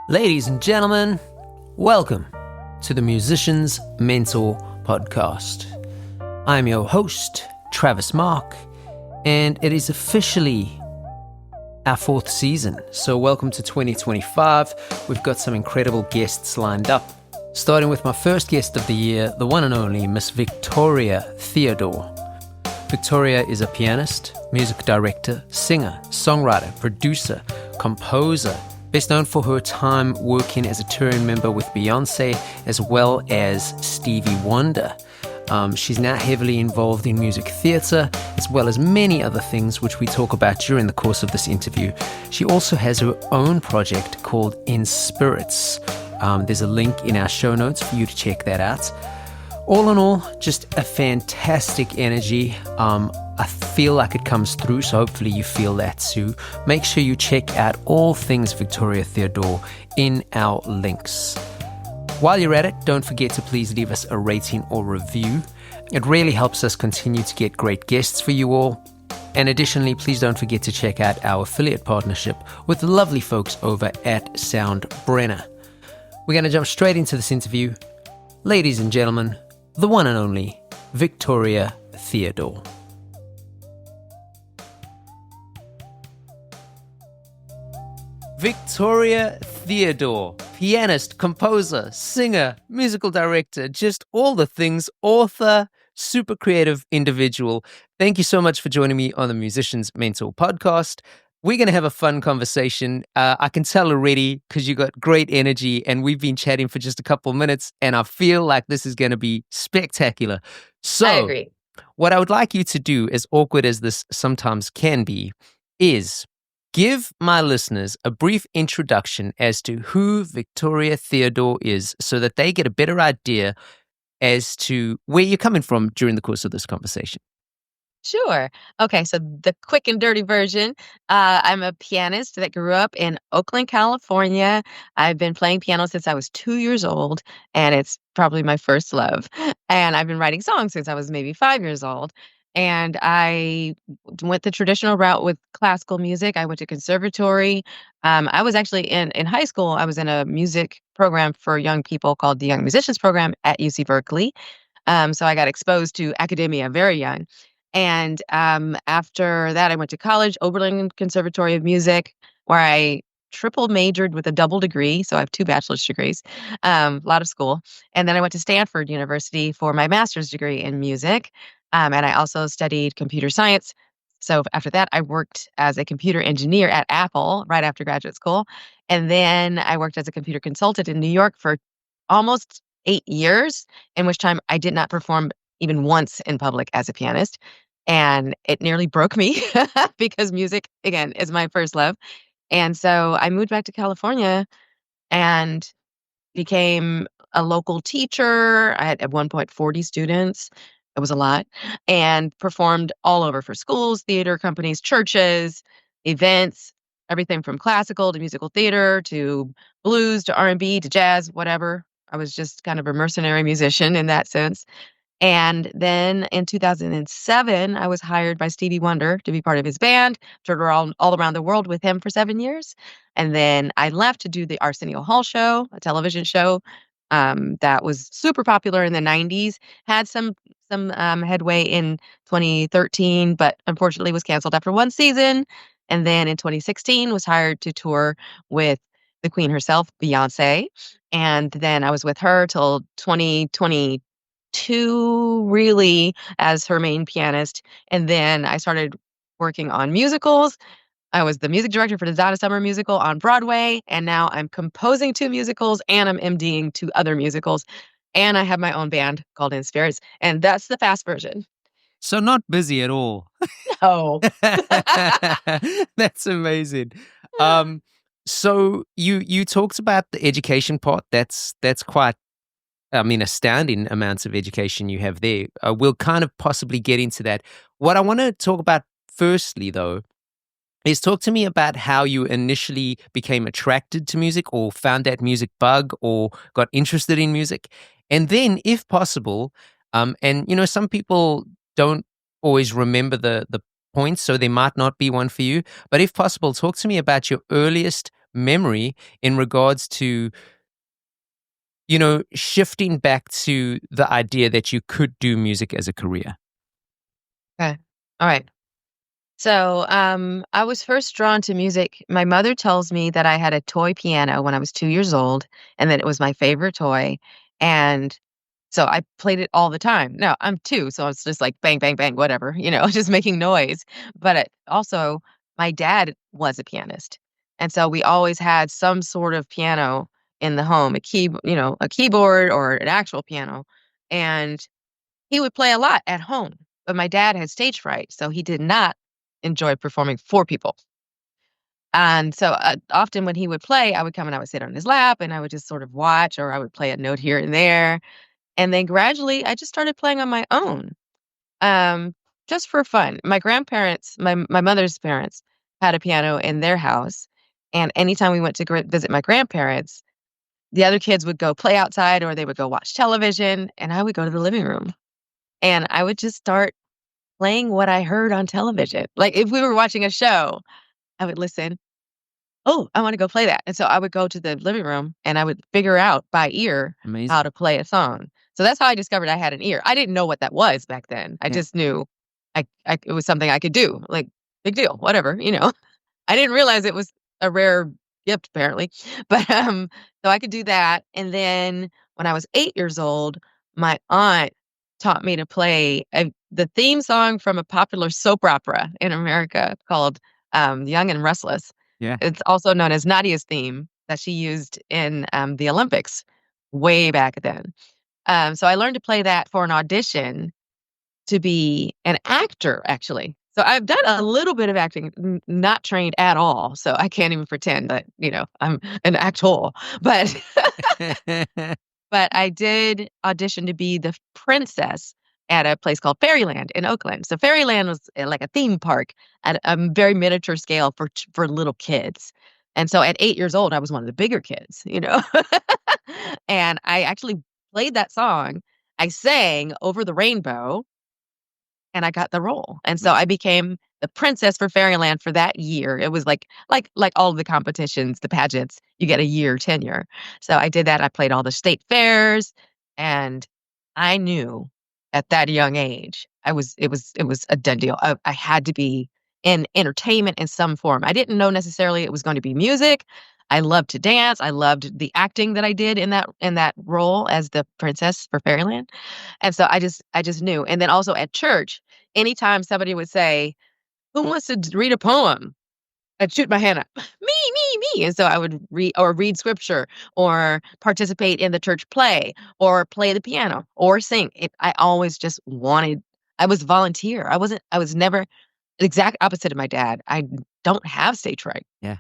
Ladies and gentlemen, welcome to the Musician's Mentor Podcast. I'm your host, Travis Mark, and it is officially our fourth season. So welcome to 2025. We've got some incredible guests lined up, starting with my first guest of the year, the one and only Miss Victoria Theodore. Victoria is a pianist, music director, singer, songwriter, producer, composer, best known for her time working as a touring member with Beyoncé as well as Stevie Wonder. She's now heavily involved in music theatre as well as many other things which we talk about during the course of this interview. She also has her own project called EnSPirits. There's a link in our show notes for you to check that out. All in all, just a fantastic energy. I feel like it comes through, so hopefully you feel that too. Make sure you check out all things Victoria Theodore in our links. While you're at it, don't forget to please leave us a rating or review. It really helps us continue to get great guests for you all. And additionally, please don't forget to check out our affiliate partnership with the lovely folks over at Soundbrenner. We're going to jump straight into this interview. Ladies and gentlemen, the one and only Victoria Theodore. Victoria Theodore, pianist, composer, singer, musical director, just all the things, author, super creative individual. Thank you so much for joining me on the Musician's Mentor Podcast. We're going to have a fun conversation. I can tell already because you got great energy and we've been chatting for just a couple of minutes and I feel like this is going to be spectacular. So, I agree. What I would like you to do, as awkward as this sometimes can be, is give my listeners a brief introduction as to who Victoria Theodore is so that they get a better idea as to where you're coming from during the course of this conversation. Sure. Okay, so the quick and dirty version. I'm a pianist that grew up in Oakland, California. I've been playing piano since I was 2 years old, and it's probably my first love. And I've been writing songs since I was maybe 5 years old. And I went the traditional route with classical music. I went to conservatory. I was actually in high school. I was in a music program for young people called the Young Musicians Program at UC Berkeley. So I got exposed to academia very young. And after that, I went to college, Oberlin Conservatory of Music, where I triple majored with a double degree. So I have 2 bachelor's degrees, a lot of school. And then I went to Stanford University for my master's degree in music. And I also studied computer science. So after that, I worked as a computer engineer at Apple right after graduate school. And then I worked as a computer consultant in New York for almost 8 years, in which time I did not perform even once in public as a pianist. And it nearly broke me because music, again, is my first love. And so I moved back to California and became a local teacher. I had at one point 40 students. It was a lot. And performed all over for schools, theater companies, churches, events, everything from classical to musical theater to blues to R&B to jazz, whatever. I was just kind of a mercenary musician in that sense. And then in 2007, I was hired by Stevie Wonder to be part of his band, toured all around the world with him for 7 years. And then I left to do the Arsenio Hall Show, a television show that was super popular in the 90s, had some headway in 2013, but unfortunately was canceled after one season. And then in 2016, was hired to tour with the queen herself, Beyonce. And then I was with her till 2022, really, as her main pianist. And then I started working on musicals. I was the music director for the Donna Summer musical on Broadway, and now I'm composing 2 musicals and I'm MDing 2 other musicals. And I have my own band called EnSPirits, and that's the fast version. So not busy at all. No. That's amazing. So you talked about the education part. That's quite, astounding amounts of education you have there. We'll kind of possibly get into that. What I want to talk about firstly, though, is talk to me about how you initially became attracted to music or found that music bug or got interested in music. And then, if possible, some people don't always remember the points, so there might not be one for you. But if possible, talk to me about your earliest memory in regards to, shifting back to the idea that you could do music as a career? Okay. All right. So, I was first drawn to music. My mother tells me that I had a toy piano when I was 2 years old, and that it was my favorite toy, and so I played it all the time. Now, I'm 2, so it's just like bang, bang, bang, whatever, just making noise. But also, my dad was a pianist, and so we always had some sort of piano in the home, a keyboard or an actual piano, and he would play a lot at home. But my dad had stage fright, so he did not enjoy performing for people. And so, often when he would play, I would come and I would sit on his lap and I would just sort of watch, or I would play a note here and there. And then gradually, I just started playing on my own, um, just for fun. My grandparents, my mother's parents, had a piano in their house, and anytime we went to visit my grandparents, the other kids would go play outside or they would go watch television, and I would go to the living room and I would just start playing what I heard on television. Like if we were watching a show, I would listen. Oh, I want to go play that. And so I would go to the living room and I would figure out by ear how Amazing. to play a song. So that's how I discovered I had an ear. I didn't know what that was back then. I Yeah. just knew it was something I could do. Like, big deal, whatever. I didn't realize it was a rare gift apparently. But so I could do that. And then when I was 8 years old, my aunt taught me to play the theme song from a popular soap opera in America called Young and Restless. Yeah. It's also known as Nadia's theme that she used in the Olympics way back then. So I learned to play that for an audition to be an actor, actually. So I've done a little bit of acting, not trained at all. So I can't even pretend that, I'm an actor. But but I did audition to be the princess at a place called Fairyland in Oakland. So Fairyland was like a theme park at a very miniature scale for little kids. And so at 8 years old, I was one of the bigger kids. And I actually played that song. I sang Over the Rainbow and I got the role. And so I became the princess for Fairyland for that year. It was like all of the competitions, the pageants, you get a year tenure. So I did that. I played all the state fairs, and I knew at that young age, it was a done deal. I had to be in entertainment in some form. I didn't know necessarily it was going to be music. I loved to dance. I loved the acting that I did in that role as the princess for Fairyland. And so I just knew. And then also at church, anytime somebody would say, "Who wants to read a poem?" I'd shoot my hand up. Me, me, me. And so I would read scripture or participate in the church play or play the piano or sing. I always just wanted, I was volunteer. I was never the exact opposite of my dad. I don't have stage fright. Yeah.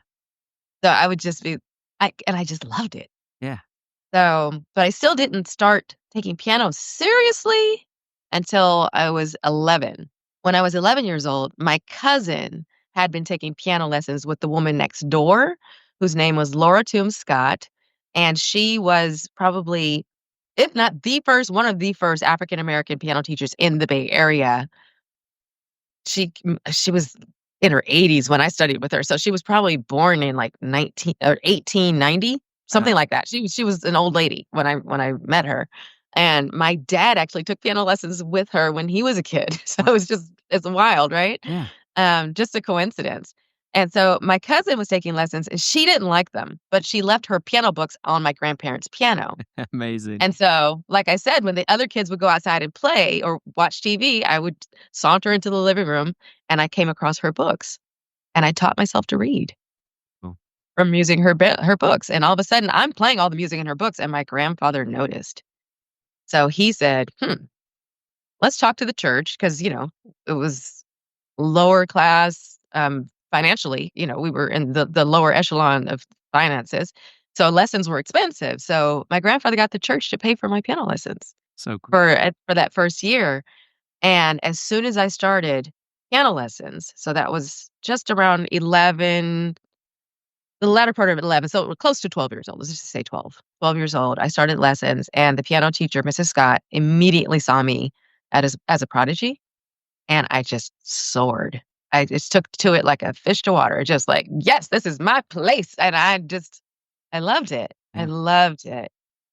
So I would just be, and I just loved it. Yeah. So, but I still didn't start taking piano seriously until I was 11. When I was 11 years old, my cousin had been taking piano lessons with the woman next door, whose name was Laura Toombs Scott. And she was probably, if not the first, one of the first African American piano teachers in the Bay Area. She was in her 80s when I studied with her, so she was probably born in, like, 19 or 1890, Uh, something like that. She was an old lady when I met her, and my dad actually took piano lessons with her when he was a kid, so it's wild, right? yeah. Just a coincidence. And so my cousin was taking lessons, and she didn't like them, but she left her piano books on my grandparents' piano. Amazing. And so, like I said, when the other kids would go outside and play or watch TV, I would saunter into the living room and I came across her books and I taught myself to read Cool. from using her books. And all of a sudden, I'm playing all the music in her books, and my grandfather noticed. So he said, let's talk to the church because, it was lower class financially. We were in the lower echelon of finances. So lessons were expensive. So my grandfather got the church to pay for my piano lessons So cool. for that first year. And as soon as I started piano lessons, so that was just around 11, the latter part of 11, so we're close to 12 years old. Let's just say 12 years old. I started lessons, and the piano teacher, Mrs. Scott, immediately saw me as a prodigy, and I just soared. I just took to it like a fish to water, just like, yes, this is my place. And I loved it. I Yeah. loved it.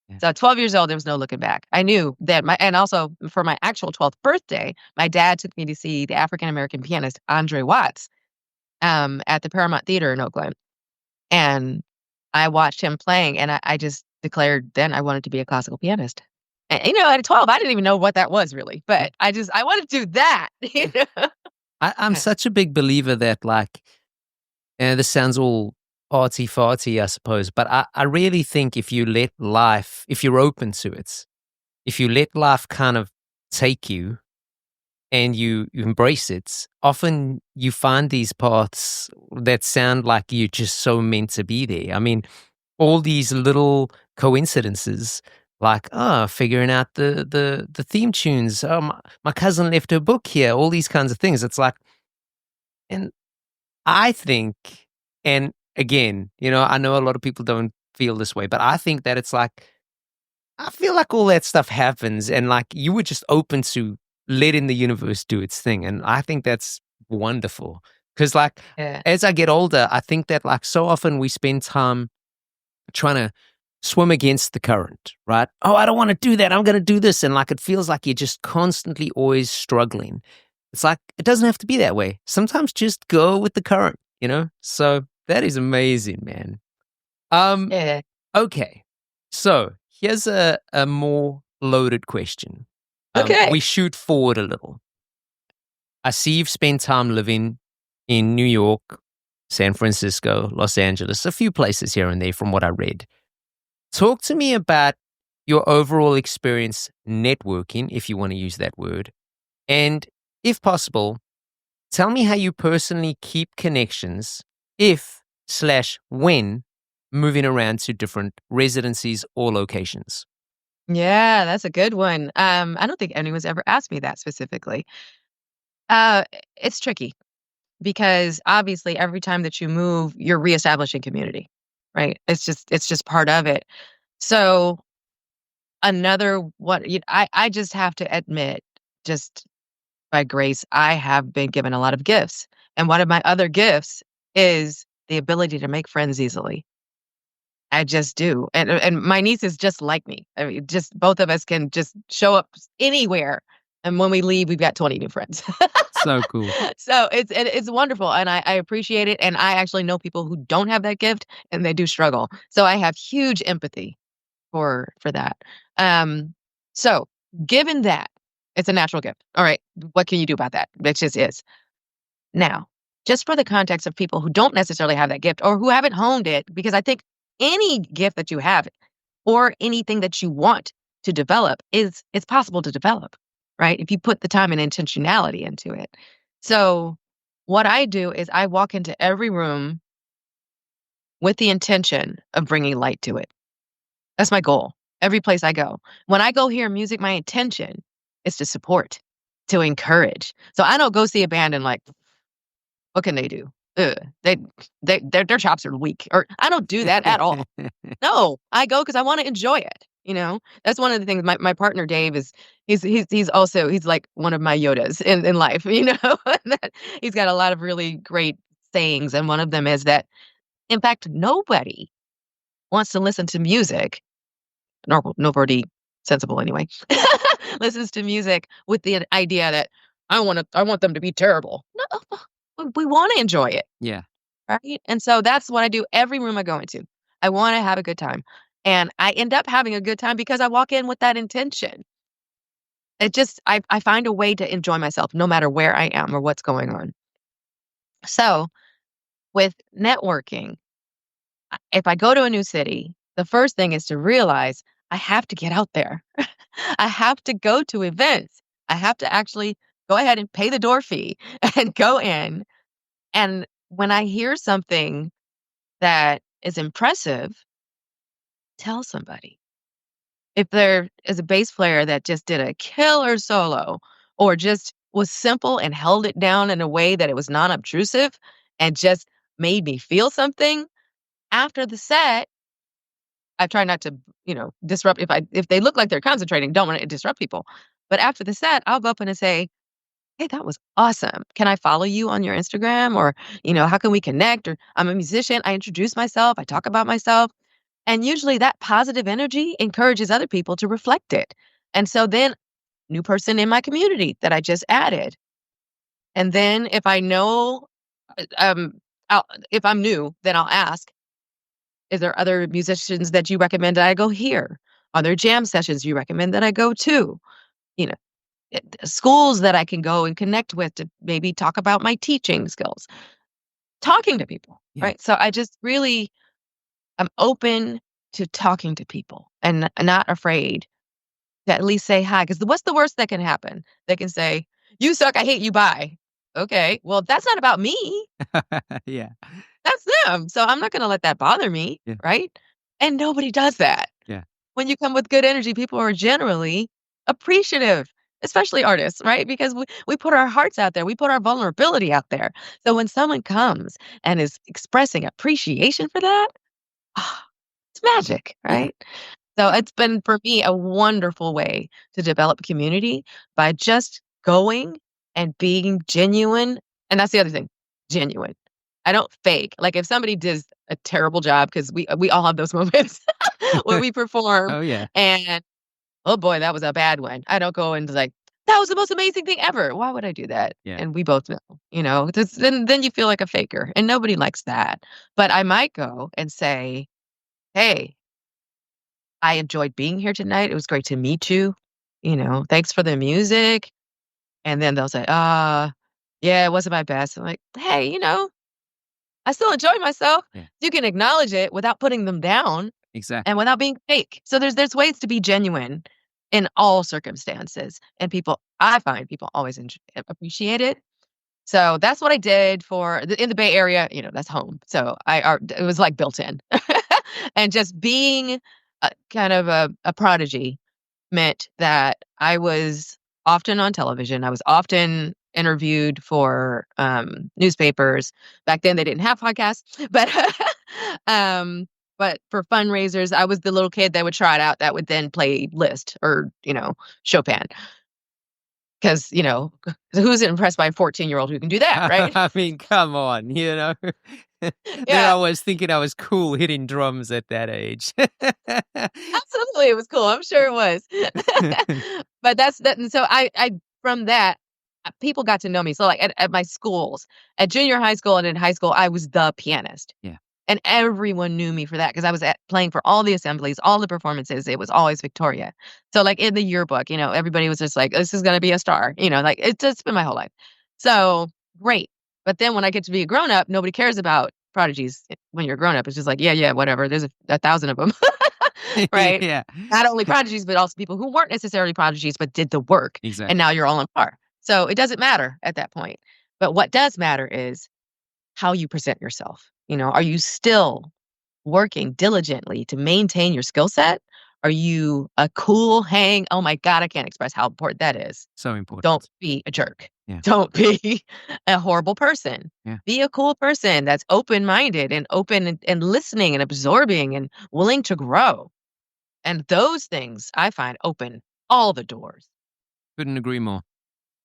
Yeah. So 12 years old, there was no looking back. I knew that and also for my actual 12th birthday, my dad took me to see the African American pianist Andre Watts at the Paramount Theater in Oakland. And I watched him playing, and I just declared then I wanted to be a classical pianist. And, at 12, I didn't even know what that was really, but I wanted to do that. I'm such a big believer that, like, this sounds all arty farty, I suppose, but I really think if you're open to it, if you let life kind of take you and you embrace it, often you find these paths that sound like you're just so meant to be there. I mean, all these little coincidences, like figuring out the theme tunes. Oh, my cousin left her book here. All these kinds of things. It's like, and I think, and again, I know a lot of people don't feel this way, but I think that it's like, I feel like all that stuff happens, and like you were just open to letting the universe do its thing, and I think that's wonderful. Because like Yeah. as I get older, I think that like so often we spend time trying to swim against the current, right? Oh, I don't want to do that. I'm going to do this. And like, it feels like you're just constantly always struggling. It's like, it doesn't have to be that way. Sometimes just go with the current, So that is amazing, man. Yeah. Okay. So here's a more loaded question. Okay. We shoot forward a little. I see you've spent time living in New York, San Francisco, Los Angeles, a few places here and there from what I read. Talk to me about your overall experience networking, if you want to use that word. And if possible, tell me how you personally keep connections if/when moving around to different residencies or locations. Yeah, that's a good one. I don't think anyone's ever asked me that specifically. Uh, it's tricky because obviously every time that you move, you're reestablishing community, right? It's just part of it. So another what I just have to admit, just by grace, I have been given a lot of gifts. And one of my other gifts is the ability to make friends easily. I just do. And my niece is just like me. I mean, just both of us can just show up anywhere. And when we leave, we've got 20 new friends. So cool. So it's wonderful. And I appreciate it. And I actually know people who don't have that gift and they do struggle. So I have huge empathy for that. Um, so given that it's a natural gift, all right, what can you do about that? It just is. Now, just for the context of people who don't necessarily have that gift or who haven't honed it, because I think any gift that you have or anything that you want to develop it's possible to develop, right? If you put the time and intentionality into it. So what I do is I walk into every room with the intention of bringing light to it. That's my goal. Every place I go. When I go hear music, my intention is to support, to encourage. So I don't go see a band and like, what can they do? Ugh, their chops are weak. Or I don't do that at all. No, I go because I want to enjoy it. That's one of the things. My partner Dave is he's also he's like one of my Yodas in life. That he's got a lot of really great sayings, and one of them is that in fact nobody wants to listen to music. Nobody sensible anyway listens to music with the idea that I want them to be terrible. No, we want to enjoy it. Yeah. Right? And so that's what I do every room I go into. I want to have a good time. And I end up having a good time because I walk in with that intention. I find a way to enjoy myself no matter where I am or what's going on. So with networking, if I go to a new city, the first thing is to realize I have to get out there. I have to go to events. I have to actually go ahead and pay the door fee and go in. And when I hear something that is impressive, tell somebody. If there is a bass player that just did a killer solo or just was simple and held it down in a way that it was non-obtrusive and just made me feel something, after the set, I try not to, disrupt if they look like they're concentrating, don't want to disrupt people. But after the set, I'll go up and say, hey, that was awesome. Can I follow you on your Instagram? Or, how can we connect? Or I'm a musician. I introduce myself. I talk about myself. And usually that positive energy encourages other people to reflect it. And so then, new person in my community that I just added. And then if I know, um, if I'm new, then I'll ask, is there other musicians that you recommend that I go hear? Are there jam sessions you recommend that I go to? You know, schools that I can go and connect with to maybe talk about my teaching skills, talking to people, Yeah. right? So I just really am open to talking to people and not afraid to at least say hi. Because what's the worst that can happen? They can say, "You suck. I hate you. Bye." Okay, well, that's not about me. Yeah. That's them. So I'm not going to let that bother me, Yeah. right? And nobody does that. Yeah. When you come with good energy, people are generally appreciative, especially artists, right? Because we put our hearts out there, we put our vulnerability out there. So when someone comes and is expressing appreciation for that, ah, it's magic, Yeah. right? So it's been for me a wonderful way to develop community by just going and being genuine. And that's the other thing, genuine. I don't fake. Like if somebody does a terrible job, because we all have those moments when we perform Oh, yeah. and oh boy, that was a bad one. I don't go and like, that was the most amazing thing ever. Why would I do that? Yeah. And we both know, then you feel like a faker and nobody likes that. But I might go and say, hey, I enjoyed being here tonight. It was great to meet you. Thanks for the music. And then they'll say, yeah, it wasn't my best. I'm like, hey, I still enjoyed myself. Yeah. You can acknowledge it without putting them down Exactly. and without being fake. So there's ways to be genuine in all circumstances. And I find people always appreciate it. So that's what I did in the Bay Area. That's home. So it was like built in. And just being kind of a prodigy meant that I was often on television. I was often interviewed for newspapers. Back then, they didn't have podcasts, but but for fundraisers, I was the little kid that would try it out. That would then play Liszt or Chopin. Because who's impressed by a 14-year-old who can do that, right? I mean, come on, Then Yeah. I was thinking I was cool hitting drums at that age. Absolutely, it was cool, I'm sure it was. But that's that and so I from that, people got to know me. So, like, at my schools, at junior high school and in high school, I was the pianist. Yeah. And everyone knew me for that because I was playing for all the assemblies, all the performances, it was always Victoria. So, like, in the yearbook, everybody was just like, "This is gonna be a star," like, it's been my whole life. So, great. But then when I get to be a grown up, nobody cares about prodigies when you're a grown up. It's just like, "Yeah, whatever, there's a thousand of them." Right? Yeah. Not only prodigies, but also people who weren't necessarily prodigies, but did the work. Exactly. And now you're all on par. So it doesn't matter at that point. But what does matter is how you present yourself. Are you still working diligently to maintain your skill set? Are you a cool hang? Oh my God, I can't express how important that is. So important. Don't be a jerk. Yeah. Don't be a horrible person. Yeah. Be a cool person that's open-minded and open and listening and absorbing and willing to grow. And those things I find open all the doors. Couldn't agree more.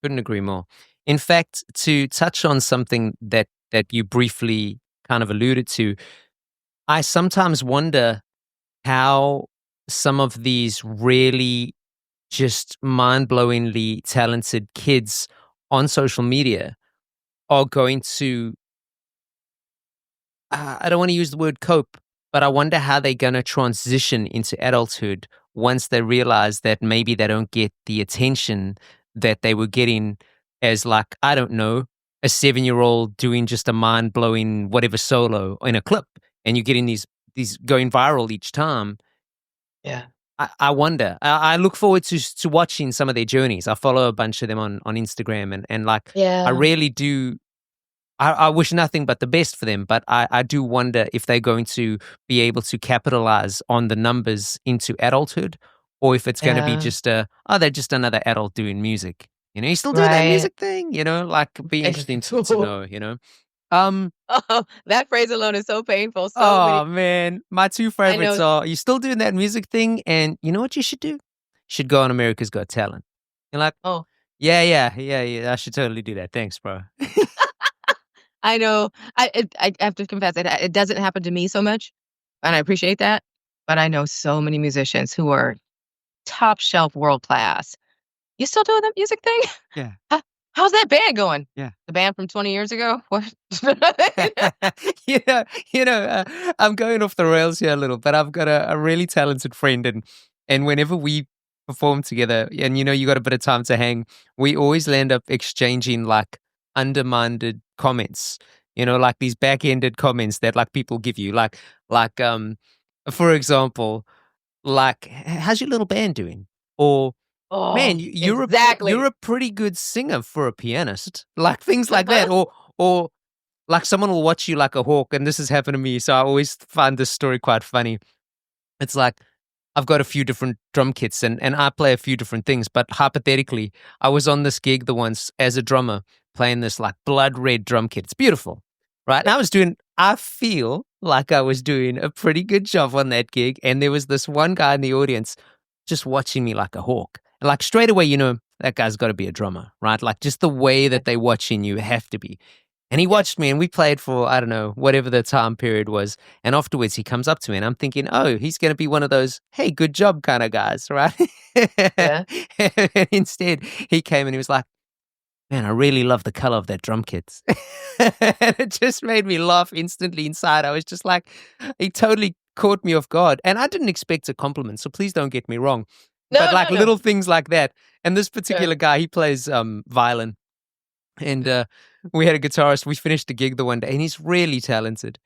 Couldn't agree more. In fact, to touch on something that you briefly kind of alluded to, I sometimes wonder how some of these really just mind-blowingly talented kids on social media are going to, I don't want to use the word cope, but I wonder how they're going to transition into adulthood once they realize that maybe they don't get the attention that they were getting as, like, I don't know, a 7-year-old doing just a mind-blowing whatever solo in a clip, and you're getting these going viral each time. Yeah. I wonder. I look forward to watching some of their journeys. I follow a bunch of them on Instagram, and like, Yeah. I really do. I wish nothing but the best for them, but I do wonder if they're going to be able to capitalize on the numbers into adulthood, or if it's going to be just they're just another adult doing music. You still do that Right. music thing, like, it'd be interesting to know, Oh, that phrase alone is so painful. So Oh, many. man. My two favorites are, you still doing that music thing? And you know what you should do? You should go on America's Got Talent. You're like, Oh, Yeah. I should totally do that. Thanks, bro. I know. I have to confess, it doesn't happen to me so much, and I appreciate that. But I know so many musicians who are top shelf world class. You still doing that music thing? Yeah. How, how's that band going? Yeah. The band from 20 years ago? What? you know, I'm going off the rails here a little, but I've got a really talented friend, and whenever we perform together, and you got a bit of time to hang, we always land up exchanging like undermined comments. Like these back-ended comments that like people give you, like for example, like how's your little band doing? Or man, Oh, you're exactly. a pretty good singer for a pianist. Like things like that, or like someone will watch you like a hawk, and this has happened to me, so I always find this story quite funny. It's like I've got a few different drum kits and I play a few different things, but hypothetically, I was on this gig the once as a drummer playing this like blood red drum kit. It's beautiful, right? And I feel like I was doing a pretty good job on that gig. And there was this one guy in the audience just watching me like a hawk. And like straight away, that guy's got to be a drummer, right? Like just the way that they watching you have to be. And he watched me and we played for, I don't know, whatever the time period was. And afterwards he comes up to me and I'm thinking, oh, he's going to be one of those, hey, good job kind of guys, right? Yeah. And instead he came and he was like, man, I really love the color of that drum kit. And it just made me laugh instantly inside. I was just like, he totally caught me off guard. And I didn't expect a compliment, so please don't get me wrong. But No, like no, no. little things like that. And this Yeah. particular guy, he plays violin. And we had a guitarist. We finished the gig the one day, and he's really talented.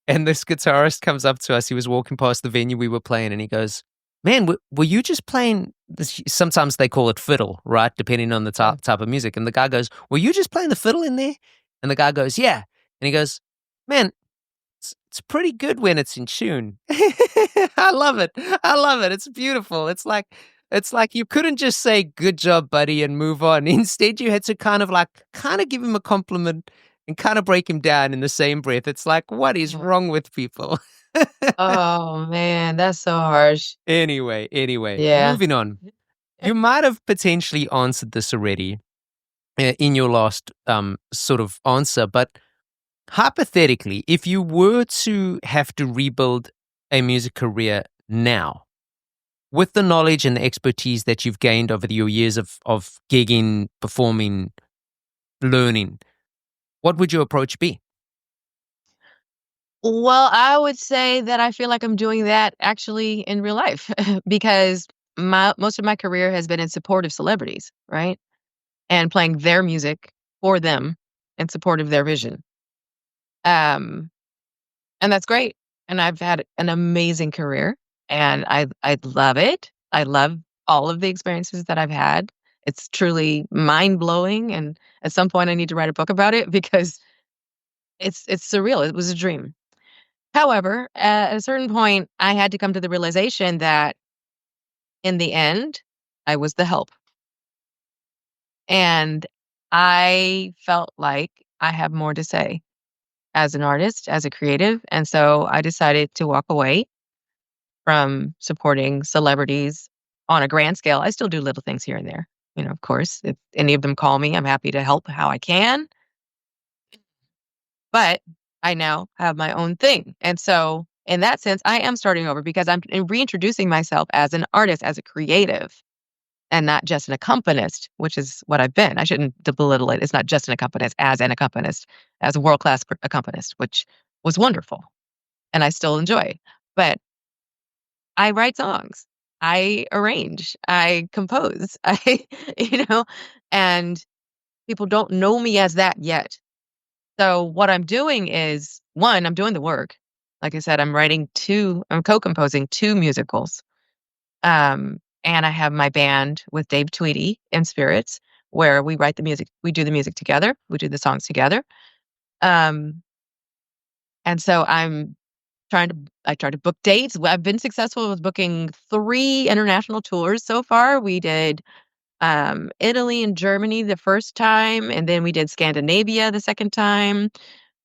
And this guitarist comes up to us. He was walking past the venue we were playing, and he goes, "Man, were you just playing this?" Sometimes they call it fiddle, right? Depending on the Yeah. type of music. And the guy goes, "Were you just playing the fiddle in there?" And the guy goes, "Yeah." And he goes, "Man, it's pretty good when it's in tune." I love it. I love it. It's beautiful. It's like you couldn't just say good job, buddy, and move on. Instead, you had to kind of give him a compliment and kind of break him down in the same breath. It's like, what is Mhm. wrong with people? Oh man, that's so harsh. Anyway, Yeah. moving on. You might have potentially answered this already in your last sort of answer, but hypothetically, if you were to have to rebuild a music career now, with the knowledge and the expertise that you've gained over your years of gigging, performing, learning, what would your approach be? Well, I would say that I feel like I'm doing that actually in real life because my most of my career has been in support of celebrities, right? And playing their music for them in support of their vision. Um, and that's great. And I've had an amazing career and I love it. I love all of the experiences that I've had. It's truly mind-blowing and at some point I need to write a book about it because it's surreal. It was a dream. However, at a certain point, I had to come to the realization that in the end, I was the help. And I felt like I have more to say as an artist, as a creative. And so I decided to walk away from supporting celebrities on a grand scale. I still do little things here and there. Of course, if any of them call me, I'm happy to help how I can. But I now have my own thing. And so, in that sense, I am starting over because I'm reintroducing myself as an artist, as a creative, and not just an accompanist, which is what I've been. I shouldn't belittle it. It's not just an accompanist, as a world class accompanist, which was wonderful and I still enjoy. But I write songs, I arrange, I compose, you know, and people don't know me as that yet. So what I'm doing is, one, I'm doing the work. Like I said, I'm co-composing 2 musicals. And I have my band with Dave Tweedie, EnSPirits, where we write the music, we do the music together, we do the songs together. Um, and so I try to book dates. I've been successful with booking 3 international tours so far. We did Italy and Germany the first time, and then we did Scandinavia the second time.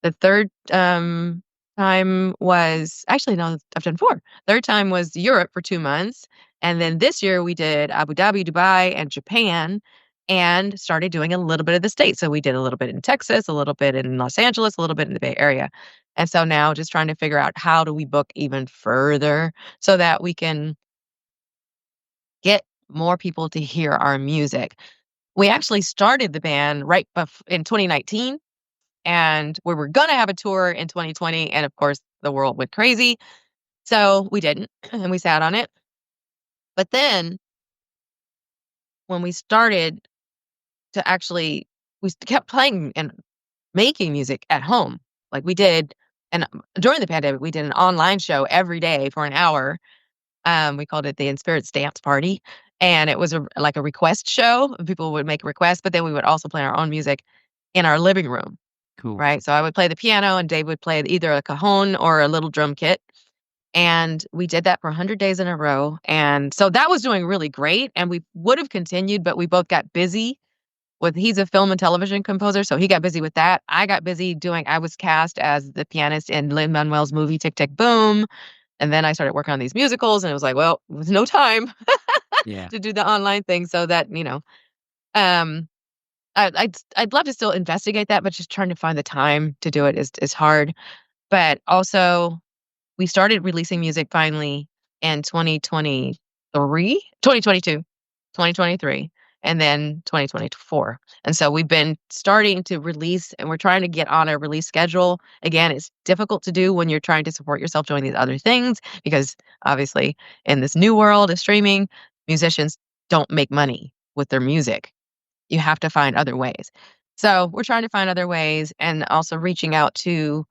The third, time was actually, no, I've done 4. Third time was Europe for 2 months, and then this year we did Abu Dhabi, Dubai, and Japan, and started doing a little bit of the state. So we did a little bit in Texas, a little bit in Los Angeles, a little bit in the Bay Area. And so now just trying to figure out how do we book even further so that we can get more people to hear our music. We actually started the band in 2019, and we were gonna have a tour in 2020, and of course, the world went crazy, so we didn't, and we sat on it. But then when we started to actually we kept playing and making music at home, like we did and during the pandemic, we did an online show every day for an hour. We called it the EnSPirits dance party, and it was like a request show. People would make requests, but then we would also play our own music in our living room, Cool. right? So I would play the piano, and Dave would play either a cajon or a little drum kit, and we did that for 100 days in a row, and so that was doing really great, and we would have continued, but we both got busy he's a film and television composer, so he got busy with that. I was cast as the pianist in Lin-Manuel's movie Tick, Tick, Boom, and then I started working on these musicals, and it was like, well, with no time Yeah. to do the online thing so that, um, I'd love to still investigate that, but just trying to find the time to do it is hard. But also, we started releasing music finally in 2022, 2023, and then 2024. And so we've been starting to release, and we're trying to get on a release schedule. Again, it's difficult to do when you're trying to support yourself doing these other things because obviously in this new world of streaming, musicians don't make money with their music. You have to find other ways. So we're trying to find other ways and also reaching out to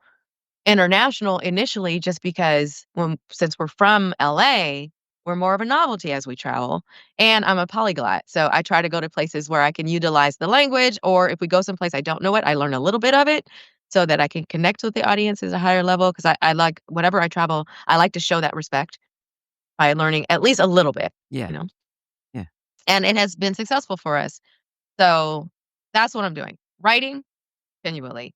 international initially just because since we're from LA, we're more of a novelty as we travel, and I'm a polyglot. So I try to go to places where I can utilize the language, or if we go someplace I don't know it, I learn a little bit of it so that I can connect with the audience at a higher level because I like whenever I travel, I like to show that respect by learning at least a little bit, Yeah. you know. Yeah. And it has been successful for us. So that's what I'm doing. Writing continually.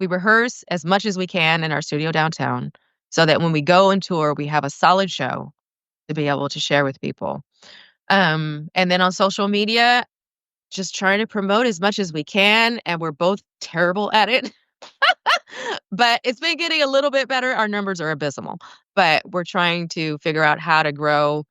We rehearse as much as we can in our studio downtown so that when we go and tour, we have a solid show to be able to share with people. And then on social media, just trying to promote as much as we can. And we're both terrible at it, but it's been getting a little bit better. Our numbers are abysmal, but we're trying to figure out how to grow.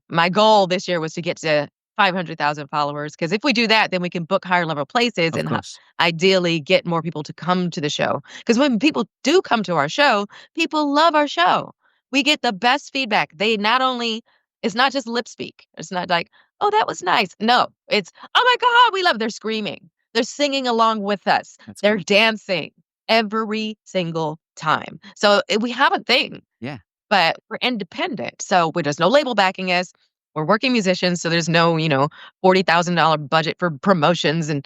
My goal this year was to get to 500,000 followers because if we do that, then we can book higher level places Of and course. ideally get more people to come to the show. Because when people do come to our show, people love our show. We get the best feedback. It's not just lip speak. It's not like, oh, that was nice. No, it's, oh my God, we love it. They're screaming. They're singing along with us. That's They're cool. dancing every single time. So we have a thing, Yeah. but we're independent. So there's no label backing us. We're working musicians, so there's no, $40,000 budget for promotions and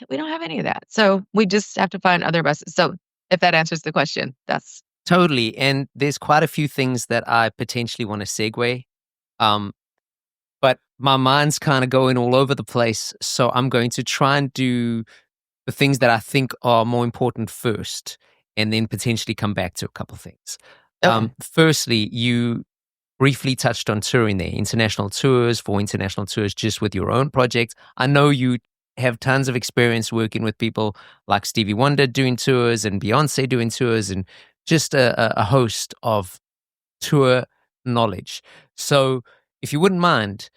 we don't have any of that. So we just have to find other buses. So if that answers the question, that's Totally. And there's quite a few things that I potentially want to segue. Um, but my mind's kind of going all over the place. So I'm going to try and do the things that I think are more important first, and then potentially come back to a couple of things. okay. Firstly, you briefly touched on touring there, international tours just with your own projects. I know you have tons of experience working with people like Stevie Wonder doing tours and Beyonce doing tours and just a host of tour knowledge. So if you wouldn't mind,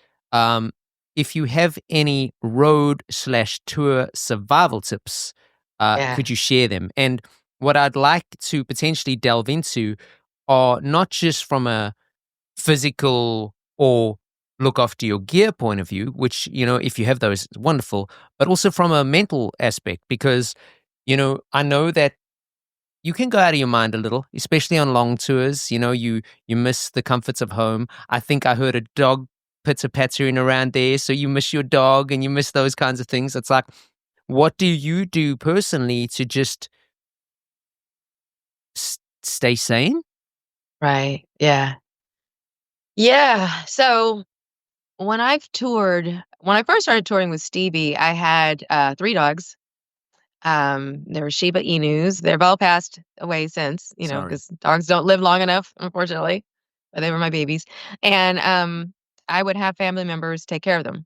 if you have any road/tour survival tips, Yeah. could you share them? And what I'd like to potentially delve into are not just from a physical or look after your gear point of view, which, if you have those, it's wonderful, but also from a mental aspect, because, I know that you can go out of your mind a little, especially on long tours. You miss the comforts of home. I think I heard a dog pitter-pattering around there, so you miss your dog and you miss those kinds of things. It's like, what do you do personally to just stay sane? Right. Yeah. Yeah. So when I first started touring with Stevie, I had 3 dogs. They were Shiba Inus. They've all passed away since, Sorry. because dogs don't live long enough, unfortunately. But they were my babies. And I would have family members take care of them,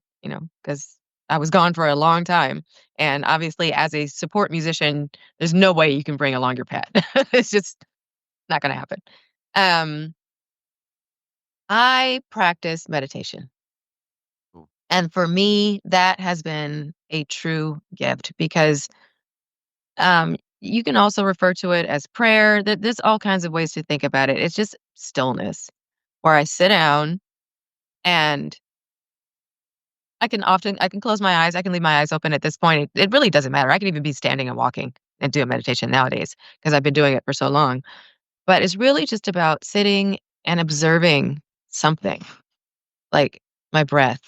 because I was gone for a long time. And obviously, as a support musician, there's no way you can bring along your pet. It's just not going to happen. Um, I practice meditation. Cool. And for me, that has been a true gift because you can also refer to it as prayer. There's all kinds of ways to think about it. It's just stillness where I sit down and I can close my eyes. I can leave my eyes open at this point. It really doesn't matter. I can even be standing and walking and do a meditation nowadays because I've been doing it for so long. But it's really just about sitting and observing something like my breath,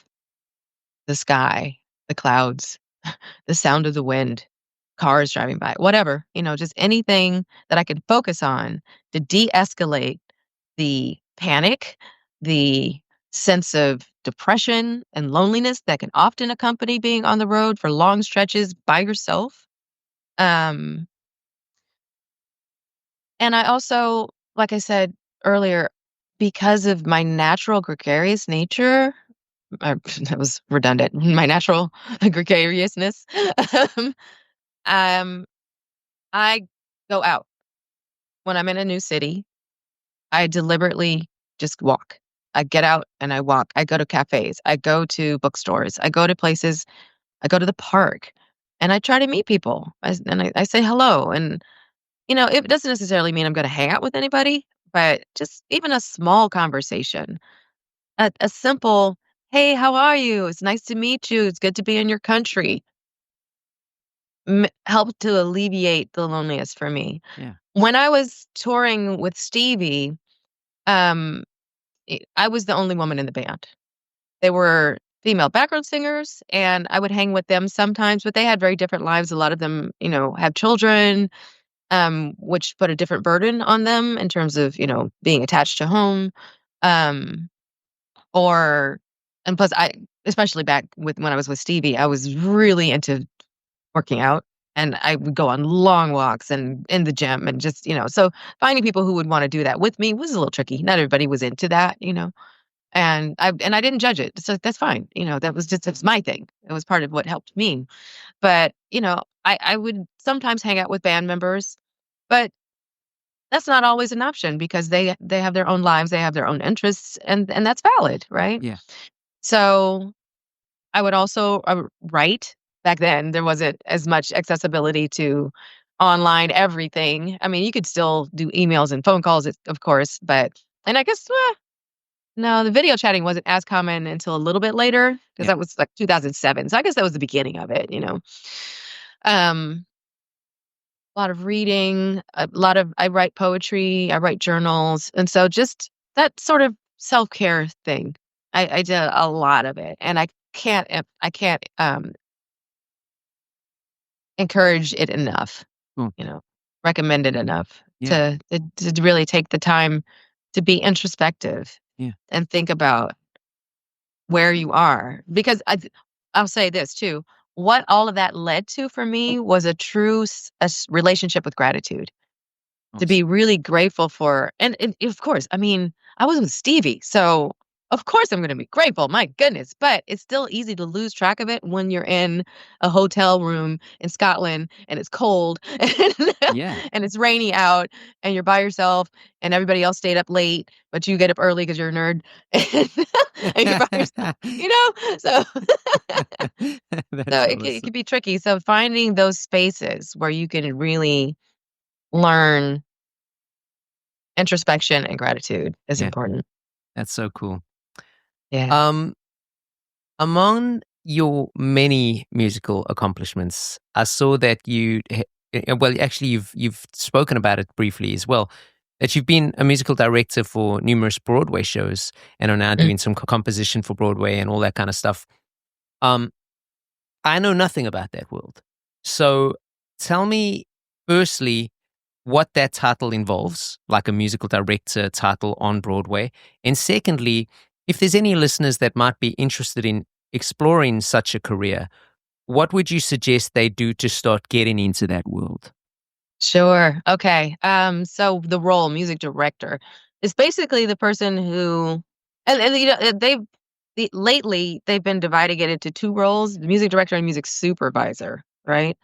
the sky, the clouds, the sound of the wind, cars driving by, whatever, just anything that I could focus on to de-escalate the panic, the sense of depression and loneliness that can often accompany being on the road for long stretches by yourself. Um, and I also, like I said earlier, because of my natural gregarious nature, that was redundant, my natural gregariousness, um, um, I go out when I'm in a new city. I deliberately just walk. I get out and I walk. I go to cafes. I go to bookstores. I go to places. I go to the park and I try to meet people. I say hello. And, it doesn't necessarily mean I'm going to hang out with anybody, but just even a small conversation, a simple, hey, how are you? It's nice to meet you. It's good to be in your country. Helped to alleviate the loneliness for me. Yeah. When I was touring with Stevie, um, I was the only woman in the band. They were female background singers, and I would hang with them sometimes, but they had very different lives. A lot of them, have children, which put a different burden on them in terms of, being attached to home. Um, or, and plus, especially back when I was with Stevie, I was really into working out. And I would go on long walks and in the gym and just, so finding people who would want to do that with me was a little tricky. Not everybody was into that, and I didn't judge it. So that's fine. That was just, it's my thing. It was part of what helped me. But, I would sometimes hang out with band members, but that's not always an option because they have their own lives, they have their own interests, and that's valid, right? Yeah. So I would also write. Back then, there wasn't as much accessibility to online everything. I mean, you could still do emails and phone calls, of course, and I guess, no, the video chatting wasn't as common until a little bit later because Yeah. that was like 2007. So I guess that was the beginning of it. Um, a lot of reading, I write poetry, I write journals. And so just that sort of self-care thing. I did a lot of it and I can't encourage it enough, Cool. recommend it enough Yeah. to really take the time to be introspective Yeah. and think about where you are. Because I'll say this too, what all of that led to for me was a true relationship with gratitude. To Awesome. be really grateful for and of course, I mean, I was with Stevie, so of course I'm gonna be grateful, my goodness, but it's still easy to lose track of it when you're in a hotel room in Scotland and it's cold Yeah. and it's rainy out and you're by yourself and everybody else stayed up late, but you get up early because 'cause you're a nerd and you're by yourself, So That's so it awesome. could be tricky, so finding those spaces where you can really learn introspection and gratitude is Yeah. important. That's so cool. Yeah. Um, among your many musical accomplishments, I saw that well, actually, you've spoken about it briefly as well. That you've been a musical director for numerous Broadway shows and are now Mm. doing some composition for Broadway and all that kind of stuff. Um, I know nothing about that world, so tell me firstly what that title involves, like a musical director title on Broadway, and secondly, if there's any listeners that might be interested in exploring such a career, what would you suggest they do to start getting into that world? Sure. Okay. So the role music director is basically the person who and lately they've been dividing it into two roles: the music director and music supervisor, right?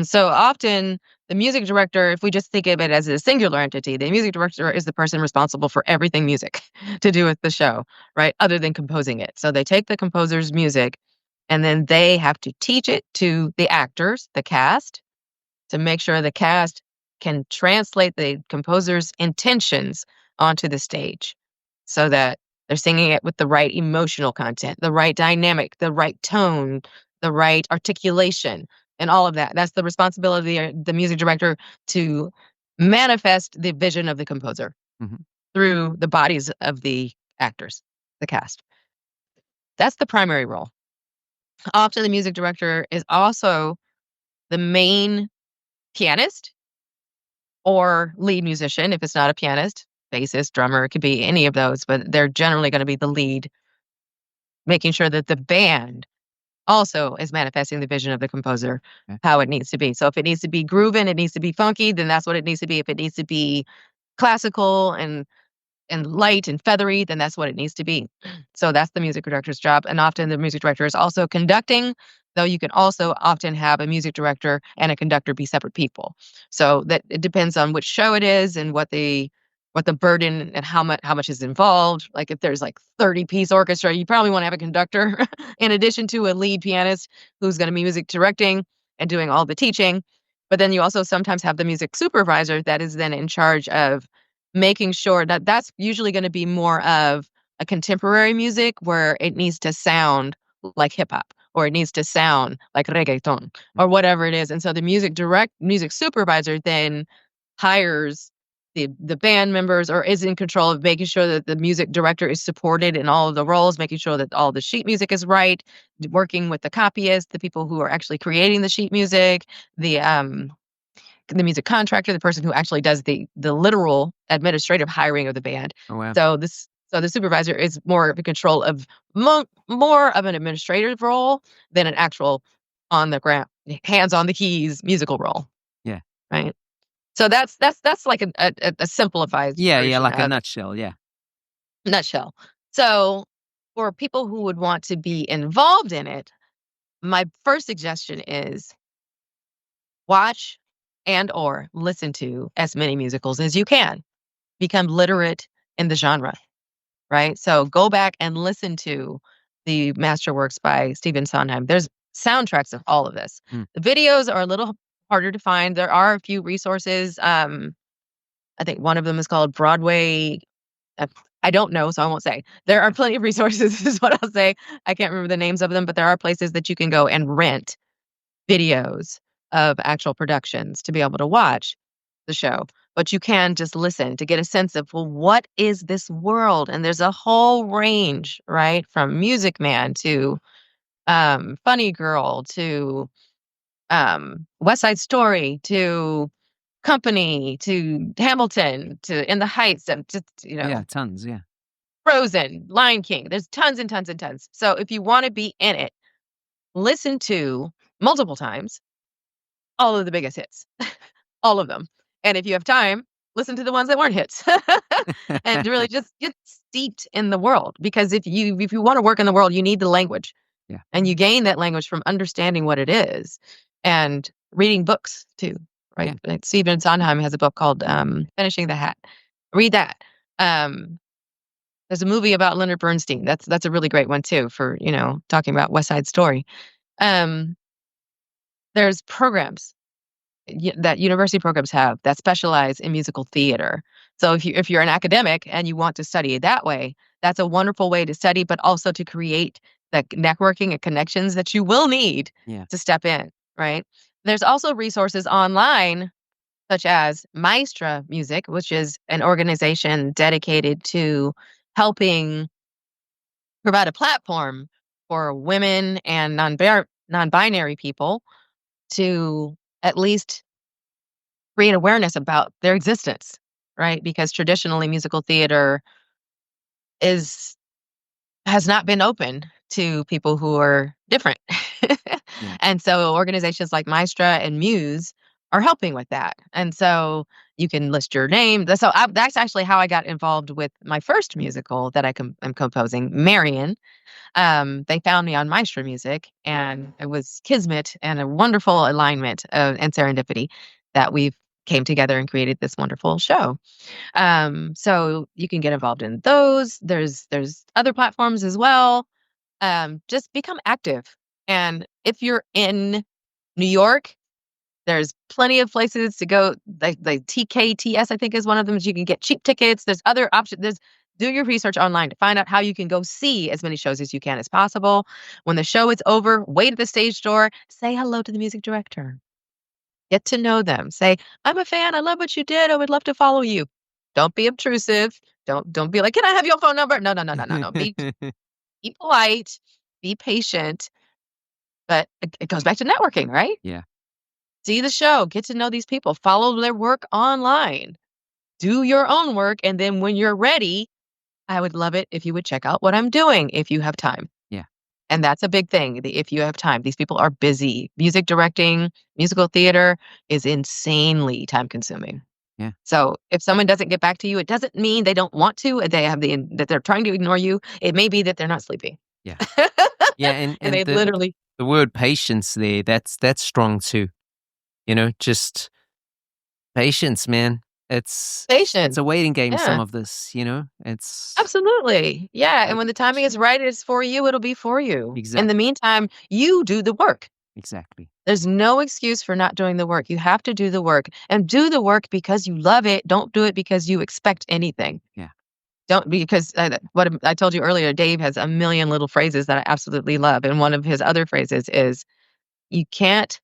So often the music director, if we just think of it as a singular entity, the music director is the person responsible for everything music to do with the show, right? Other than composing it. So they take the composer's music and then they have to teach it to the actors, the cast, to make sure the cast can translate the composer's intentions onto the stage so that they're singing it with the right emotional content, the right dynamic, the right tone, the right articulation, and all of that. That's the responsibility of the music director, to manifest the vision of the composer Mhm. through the bodies of the actors, the cast. That's the primary role. Often the music director is also the main pianist or lead musician if it's not a pianist, bassist, drummer, it could be any of those, but they're generally going to be the lead, making sure that the band also is manifesting the vision of the composer, Okay. how it needs to be. So if it needs to be grooving, it needs to be funky, then that's what it needs to be. If it needs to be classical and light and feathery, then that's what it needs to be. So that's the music director's job. And often the music director is also conducting, though you can also often have a music director and a conductor be separate people. So that it depends on which show it is and what the burden and how much is involved. Like if there's like 30-piece orchestra, you probably want to have a conductor in addition to a lead pianist who's going to be music directing and doing all the teaching. But then you also sometimes have the music supervisor that is then in charge of making sure that that's usually going to be more of a contemporary music where it needs to sound like hip hop or it needs to sound like reggaeton or whatever it is. And so the music supervisor then hires the band members or is in control of making sure that the music director is supported in all of the roles, making sure that all the sheet music is right, working with the copyists, the people who are actually creating the sheet music, the music contractor, the person who actually does the literal administrative hiring of the band. Oh, wow. So the supervisor is more in control of more of an administrative role than an actual on the ground, hands on the keys musical role. Yeah. Right. So that's like a simplified Yeah, version like a of nutshell, yeah. nutshell. So for people who would want to be involved in it, my first suggestion is watch and or listen to as many musicals as you can. Become literate in the genre, right? So go back and listen to the masterworks by Stephen Sondheim. There's soundtracks of all of this. The videos are a little harder to find. There are a few resources. I think one of them is called Broadway. I don't know, so I won't say. There are plenty of resources, is what I'll say. I can't remember the names of them, but there are places that you can go and rent videos of actual productions to be able to watch the show. But you can just listen to get a sense of, well, what is this world? And there's a whole range, right? From Music Man to Funny Girl to West Side Story to Company to Hamilton to In the Heights and just, Yeah, tons, yeah. Frozen, Lion King. There's tons and tons and tons. So if you want to be in it, listen to multiple times all of the biggest hits, all of them. And if you have time, listen to the ones that weren't hits, and really just get steeped in the world. Because if you want to work in the world, you need the language, Yeah. and you gain that language from understanding what it is and reading books too. Right? Yeah. Like Stephen Sondheim has a book called "Finishing the Hat." Read that. There's a movie about Leonard Bernstein. That's a really great one too for talking about West Side Story. There's programs that university programs have that specialize in musical theater. So if you're an academic and you want to study it that way, that's a wonderful way to study, but also to create the networking and connections that you will need Yeah. to step in, right? There's also resources online such as Maestra Music, which is an organization dedicated to helping provide a platform for women and non-binary people to at least create awareness about their existence, right? Because traditionally musical theater has not been open to people who are different. Yeah. And so organizations like Maestra and Muse are helping with that. And so You can list your name. That's actually how I got involved with my first musical that I'm composing, Marion. They found me on Maestro Music, and it was kismet and a wonderful alignment and serendipity that we've came together and created this wonderful show. So you can get involved in those. There's other platforms as well. Just become active. And if you're in New York, there's plenty of places to go. Like TKTS, I think, is one of them. You can get cheap tickets. There's other options. Do your research online to find out how you can go see as many shows as you can as possible. When the show is over, wait at the stage door. Say hello to the music director. Get to know them. Say, I'm a fan. I love what you did. I would love to follow you. Don't be obtrusive. Don't be like, can I have your phone number? No. Be polite. Be patient. But it goes back to networking, right? Yeah. See the show. Get to know these people. Follow their work online. Do your own work. And then when you're ready, I would love it if you would check out what I'm doing if you have time. Yeah. And that's a big thing. If you have time, these people are busy. Music directing, musical theater is insanely time consuming. Yeah. So if someone doesn't get back to you, it doesn't mean they don't want to. That they're trying to ignore you. It may be that they're not sleeping. Yeah. Yeah. And they literally. The word patience there, that's strong too. Just patience, man. It's Patience. a waiting game, Yeah. some of this, it's Absolutely. Yeah. And when the timing is right, it's for you, it'll be for you. Exactly. In the meantime, you do the work. Exactly. There's no excuse for not doing the work. You have to do the work, and do the work because you love it. Don't do it because you expect anything. Yeah. Don't, because what I told you earlier, Dave has a million little phrases that I absolutely love. And one of his other phrases is, you can't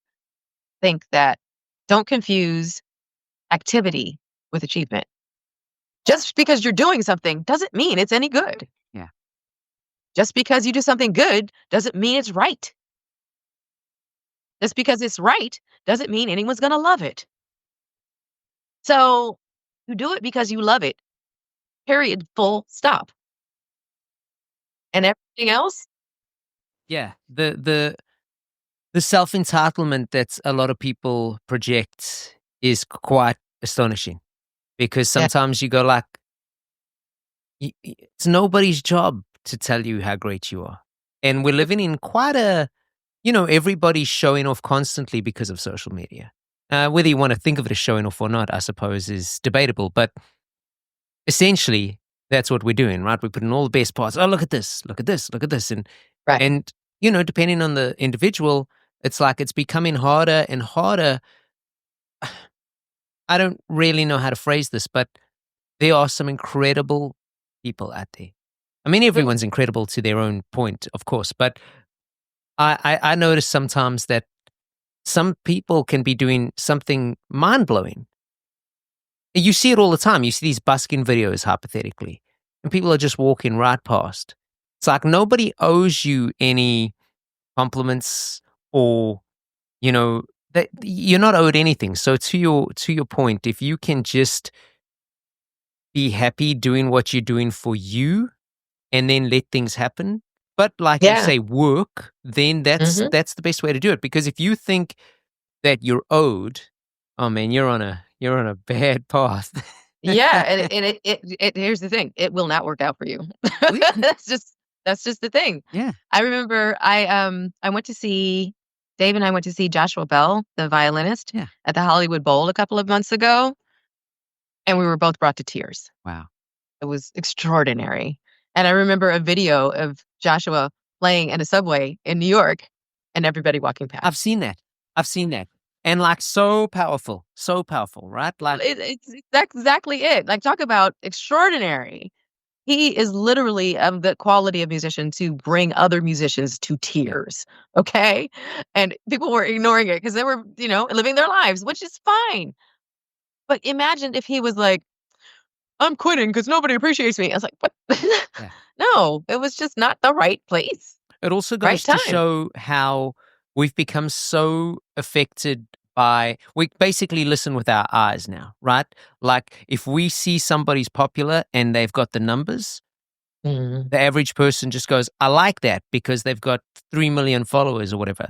think that, don't confuse activity with achievement. Just because you're doing something doesn't mean it's any good. Yeah. Just because you do something good doesn't mean it's right. Just because it's right doesn't mean anyone's going to love it. So you do it because you love it. Period. Full stop. And everything else? Yeah. The self-entitlement that a lot of people project is quite astonishing, because sometimes you go like, it's nobody's job to tell you how great you are. And we're living in quite a, everybody's showing off constantly because of social media. Whether you want to think of it as showing off or not, I suppose, is debatable. But essentially, that's what we're doing, right? We're putting all the best parts. Oh, look at this, look at this, look at this. And, right. And depending on the individual, it's like it's becoming harder and harder. I don't really know how to phrase this, but there are some incredible people out there. I mean, everyone's incredible to their own point, of course, but I notice sometimes that some people can be doing something mind-blowing. You see it all the time. You see these busking videos, hypothetically, and people are just walking right past. It's like nobody owes you any compliments, or, that you're not owed anything. So to your point, if you can just be happy doing what you're doing for you and then let things happen, but like you say, work, then that's the best way to do it. Because if you think that you're owed, oh man, you're on a bad path. Yeah, and it here's the thing, it will not work out for you. That's just the thing. Yeah. I remember I went to see Dave and I went to see Joshua Bell, the violinist, at the Hollywood Bowl a couple of months ago, and we were both brought to tears. Wow. It was extraordinary. And I remember a video of Joshua playing in a subway in New York and everybody walking past. I've seen that. And like so powerful, right? Like it's exactly it. Like, talk about extraordinary. He is literally of the quality of musician to bring other musicians to tears. Okay. And people were ignoring it because they were, living their lives, which is fine. But imagine if he was like, I'm quitting because nobody appreciates me. I was like, what? No, it was just not the right place. It also goes to show how we've become so affected by, we basically listen with our eyes now, right? Like if we see somebody's popular and they've got the numbers, the average person just goes, I like that because they've got 3 million followers or whatever,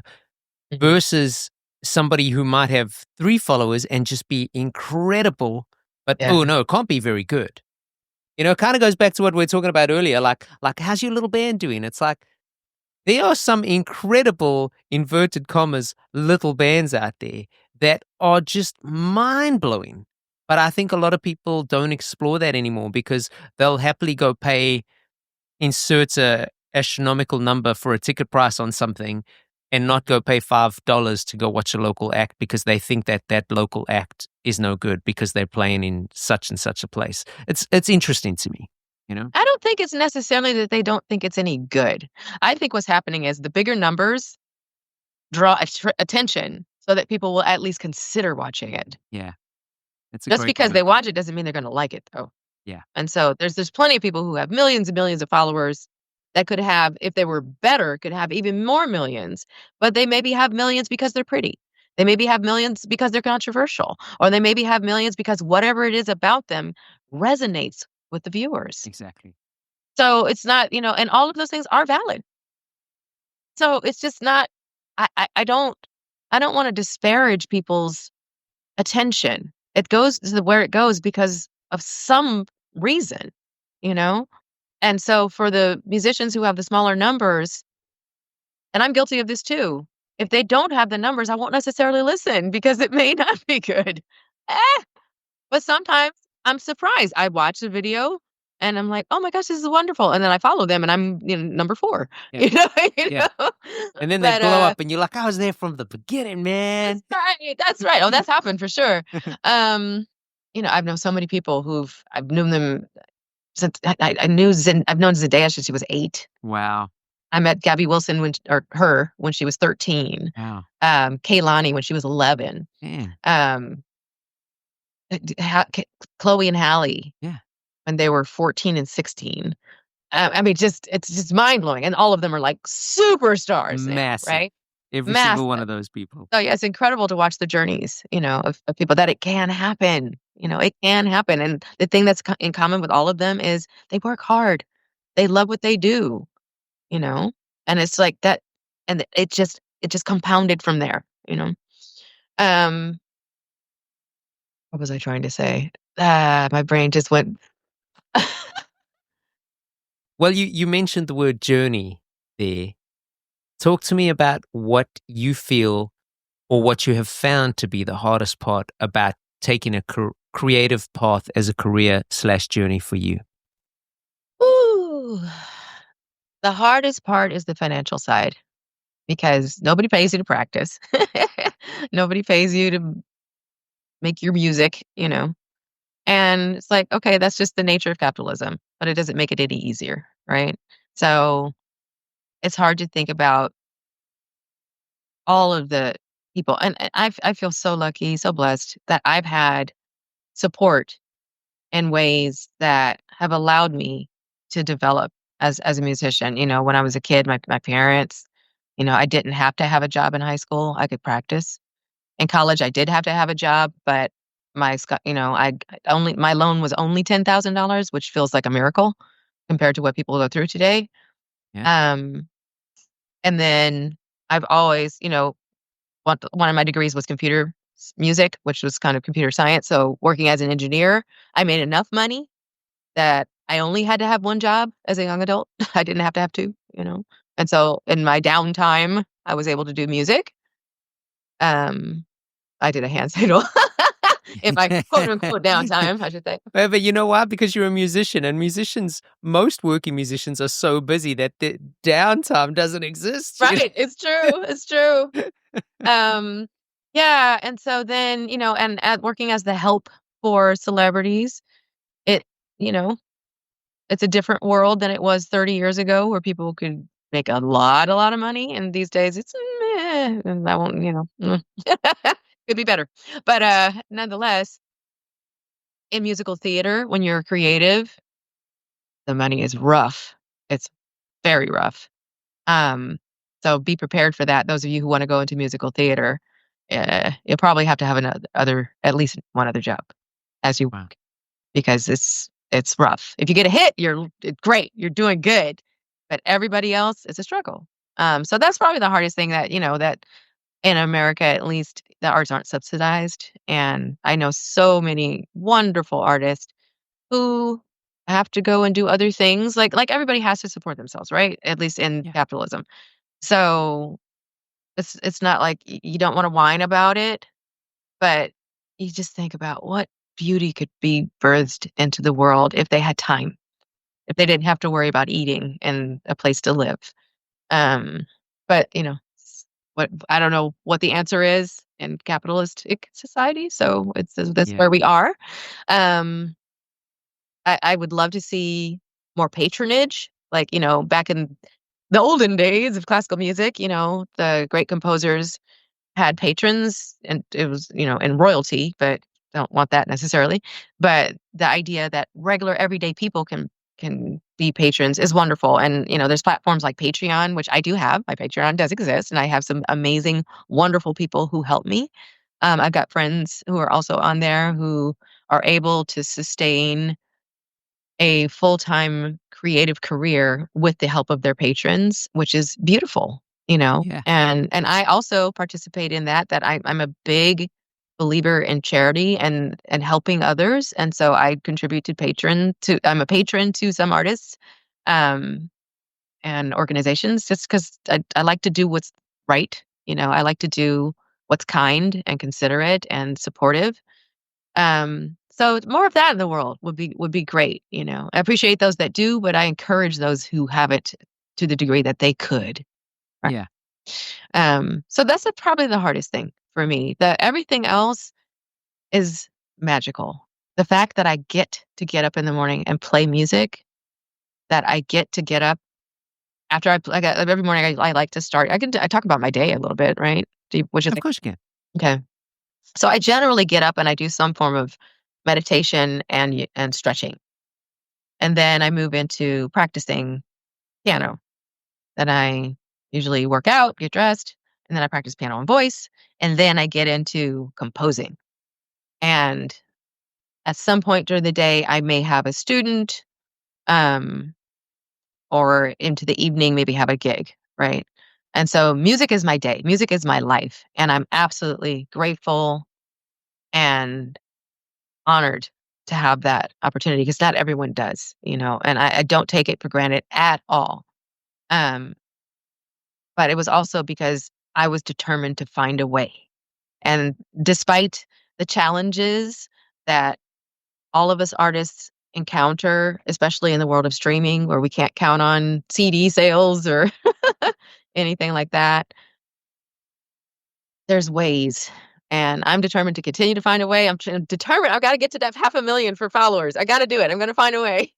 versus somebody who might have 3 followers and just be incredible But Yeah. oh no, it can't be very good. It kind of goes back to what we were talking about earlier. Like how's your little band doing? It's like there are some incredible, inverted commas, little bands out there that are just mind-blowing. But I think a lot of people don't explore that anymore because they'll happily go pay, insert a astronomical number for a ticket price on something and not go pay $5 to go watch a local act because they think that that local act is no good because they're playing in such and such a place. It's interesting to me, I don't think it's necessarily that they don't think it's any good. I think what's happening is the bigger numbers draw attention so that people will at least consider watching it. Yeah. It's Just because they watch it doesn't mean they're going to like it, though. Yeah. And so there's plenty of people who have millions and millions of followers that could have, if they were better, could have even more millions. But they maybe have millions because they're pretty. They maybe have millions because they're controversial. Or they maybe have millions because whatever it is about them resonates with the viewers. Exactly. So it's not, and all of those things are valid. So it's just not, I don't want to disparage people's attention. It goes to where it goes because of some reason, you know? And so for the musicians who have the smaller numbers, and I'm guilty of this too, if they don't have the numbers, I won't necessarily listen because it may not be good. Eh, but sometimes I'm surprised. I watch the video and I'm like, oh my gosh, this is wonderful. And then I follow them and I'm number 4. Yeah. You know? And then they blow up and you're like, I was there from the beginning, man. That's right. Oh, that's happened for sure. I've known so many people I've known them since I've known Zendaya since she was 8. Wow. I met Gabby Wilson when she was 13. Wow. Kehlani when she was 11. Man. Chloe and Halle. Yeah. When they were 14 and 16. It's just mind blowing, and all of them are like superstars, Massive. Now, right? Every Massive. single one of those people. So yeah, it's incredible to watch the journeys, of people that it can happen. It can happen, and the thing that's in common with all of them is they work hard, they love what they do, and it's like that, and it just compounded from there, What was I trying to say? My brain just went. Well, you mentioned the word journey there. Talk to me about what you feel or what you have found to be the hardest part about taking a creative path as a career/journey for you. Ooh. The hardest part is the financial side because nobody pays you to practice. Nobody pays you to make your music, And it's like, okay, that's just the nature of capitalism, but it doesn't make it any easier, right? So it's hard to think about all of the people. And I feel so lucky, so blessed that I've had support in ways that have allowed me to develop as a musician. When I was a kid, my parents, I didn't have to have a job in high school. I could practice. In college, I did have to have a job, but my loan was only $10,000, which feels like a miracle compared to what people go through today. Yeah. And then I've always, one of my degrees was computer music, which was kind of computer science. So working as an engineer, I made enough money that I only had to have one job as a young adult. I didn't have to have 2, And so in my downtime, I was able to do music. I did a hand signal. In my quote unquote downtime, I should say. But you know why? Because you're a musician, and most working musicians are so busy that the downtime doesn't exist. Right. It's true. It's true. Yeah. And so then, and working as the help for celebrities, it's a different world than it was 30 years ago where people could make a lot of money. And these days it's, and I won't, could be better. But nonetheless, in musical theater, when you're creative, the money is rough. It's very rough. So be prepared for that. Those of you who want to go into musical theater, you'll probably have to have at least one other job as you work, because it's rough. If you get a hit, it's great. You're doing good. But everybody else, it's a struggle. So that's probably the hardest thing that, that in America, at least, the arts aren't subsidized. And I know so many wonderful artists who have to go and do other things. Like everybody has to support themselves, right? At least in Yeah. capitalism. So it's not like you don't want to whine about it, but you just think about what beauty could be birthed into the world if they had time, if they didn't have to worry about eating and a place to live. Um, but what I don't know what the answer is in capitalistic society. So that's Yeah. where we are. Um, I would love to see more patronage, like back in the olden days of classical music. The great composers had patrons, and it was in royalty, but don't want that necessarily. But the idea that regular everyday people can be patrons is wonderful. And there's platforms like Patreon, which I do have. My Patreon does exist, and I have some amazing, wonderful people who help me. I've got friends who are also on there who are able to sustain a full-time creative career with the help of their patrons, which is beautiful. Yeah. And I also participate in that I'm a big believer in charity and helping others. And so I contribute I'm a patron to some artists um and organizations, just because I like to do what's right. I like to do what's kind and considerate and supportive. So more of that in the world would be great. I appreciate those that do, but I encourage those who haven't to the degree that they could. Right. Yeah. So that's probably the hardest thing for me. Everything else is magical. The fact that I get up in the morning and play music, that I get to get up after every morning. I like to start. I talk about my day a little bit, right? What you Of think? course you can. Okay. So I generally get up and I do some form of meditation and stretching. And then I move into practicing piano. Then I usually work out, get dressed, and then I practice piano and voice. And then I get into composing. And at some point during the day, I may have a student, um, or into the evening, maybe have a gig, right? And so music is my day. Music is my life. And I'm absolutely grateful and honored to have that opportunity, because not everyone does, and I don't take it for granted at all. Um, but it was also because I was determined to find a way. And despite the challenges that all of us artists encounter, especially in the world of streaming, where we can't count on CD sales or anything like that, there's ways. And I'm determined to continue to find a way. Determined. I've got to get to that 500,000 for followers. I got to do it. I'm going to find a way.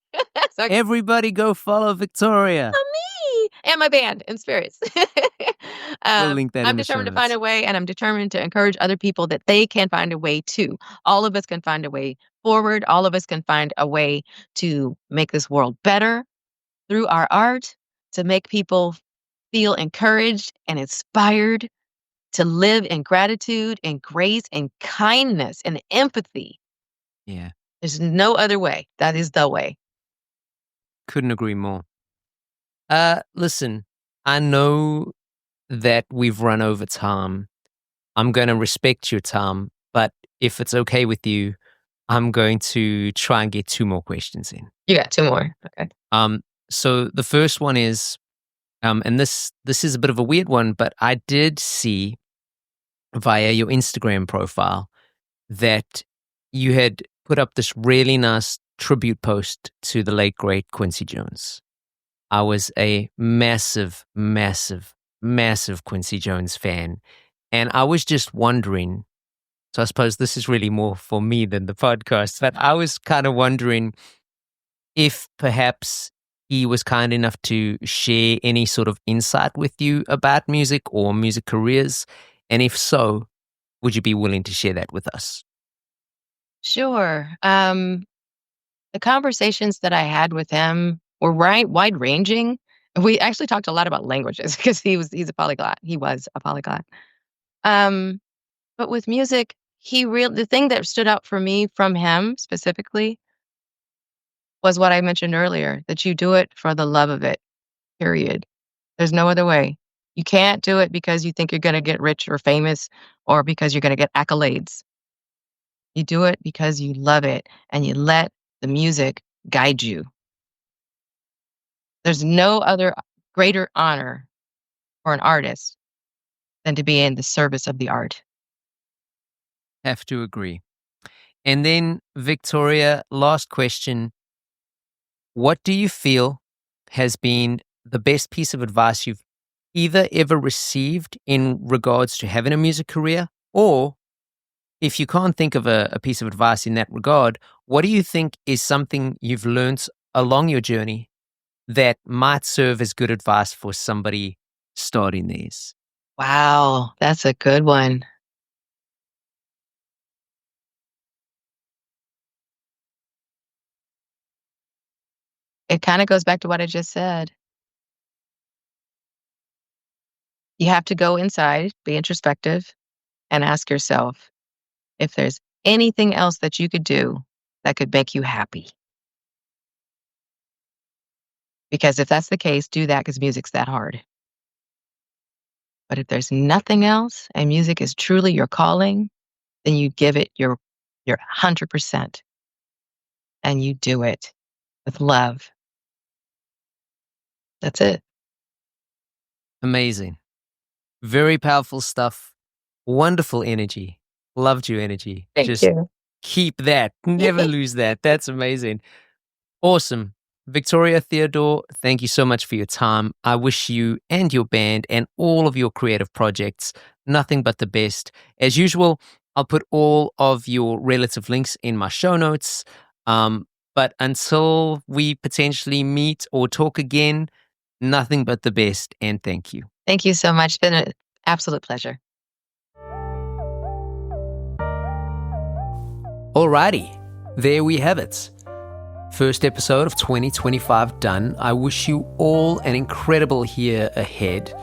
Everybody go follow Victoria. Me and my band, EnSPirits. We'll link that in I'm the show determined to find notes. a way, and I'm determined to encourage other people that they can find a way too. All of us can find a way forward. All of us can find a way to make this world better through our art, to make people feel encouraged and inspired to live in gratitude and grace and kindness and empathy. Yeah. There's no other way. That is the way. Couldn't agree more. Listen, I know that we've run over time. I'm going to respect your time, but if it's okay with you, I'm going to try and get 2 more questions in. You got 2 more. Okay. So the first one is, and this is a bit of a weird one, but I did see via your Instagram profile that you had put up this really nice tribute post to the late great Quincy Jones. I was a massive, massive, massive Quincy Jones fan, and I was just wondering, so I suppose this is really more for me than the podcast, but I was kind of wondering if perhaps he was kind enough to share any sort of insight with you about music or music careers, and if so, would you be willing to share that with us? Sure. The conversations that I had with him were wide ranging. We actually talked a lot about languages because he's a polyglot. He was a polyglot. Um, but with music, the thing that stood out for me from him specifically was what I mentioned earlier, that you do it for the love of it, period. There's no other way. You can't do it because you think you're going to get rich or famous or because you're going to get accolades. You do it because you love it and you let the music guide you. There's no other greater honor for an artist than to be in the service of the art. Have to agree. And then, Victoria, last question. What do you feel has been the best piece of advice you've either ever received in regards to having a music career, or if you can't think of a piece of advice in that regard, what do you think is something you've learned along your journey that might serve as good advice for somebody starting theirs? Wow, that's a good one. It kind of goes back to what I just said. You have to go inside, be introspective, and ask yourself if there's anything else that you could do that could make you happy. Because if that's the case, do that because music's that hard. But if there's nothing else and music is truly your calling, then you give it your 100% and you do it with love. That's it. Amazing. Very powerful stuff. Wonderful energy. Loved your energy. Thank Just you. keep that. Never lose that. That's amazing. Awesome. Victoria Theodore, thank you so much for your time. I wish you and your band and all of your creative projects nothing but the best. As usual, I'll put all of your relative links in my show notes. But until we potentially meet or talk again, nothing but the best, and thank you. Thank you so much. It's been an absolute pleasure. Alrighty, there we have it. First episode of 2025 done. I wish you all an incredible year ahead.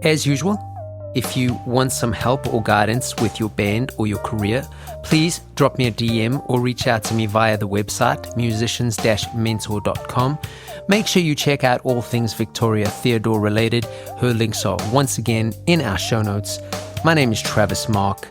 As usual, if you want some help or guidance with your band or your career, please drop me a DM or reach out to me via the website, musicians-mentor.com. Make sure you check out all things Victoria Theodore related. Her links are once again in our show notes. My name is Travis Mark.